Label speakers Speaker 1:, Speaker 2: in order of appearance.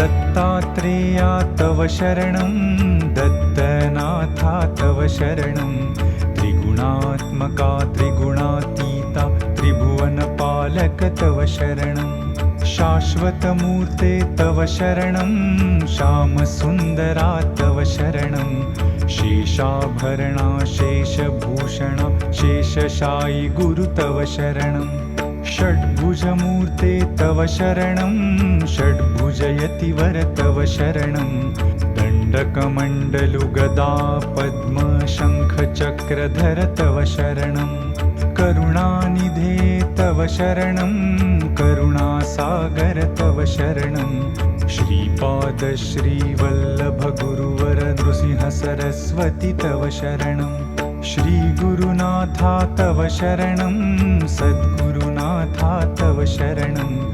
Speaker 1: दत्तात्रेया तव शरणं दत्तनाथा तव शरणं त्रिगुणात्मका त्रिगुणातीता त्रिभुवनपालक तव शरणं शाश्वतमूर्ते तव शरणं श्यामसुन्दरा तव शरणं शेषाभरणा शेषभूषणा शेषशायि गुरु तव शरणं षड्भुजमूर्ते तव शरणं षड्भुजयतिवर तव शरणं दण्डकमण्डलुगदा पद्मशङ्खचक्रधर तव शरणं करुणानिधे तव शरणं करुणासागर तव शरणं श्रीपाद श्रीवल्लभ गुरुवर नृसिंह सरस्वती तव शरणं श्रीगुरुनाथा तव शरणं सद्गुरुनाथा तव शरणं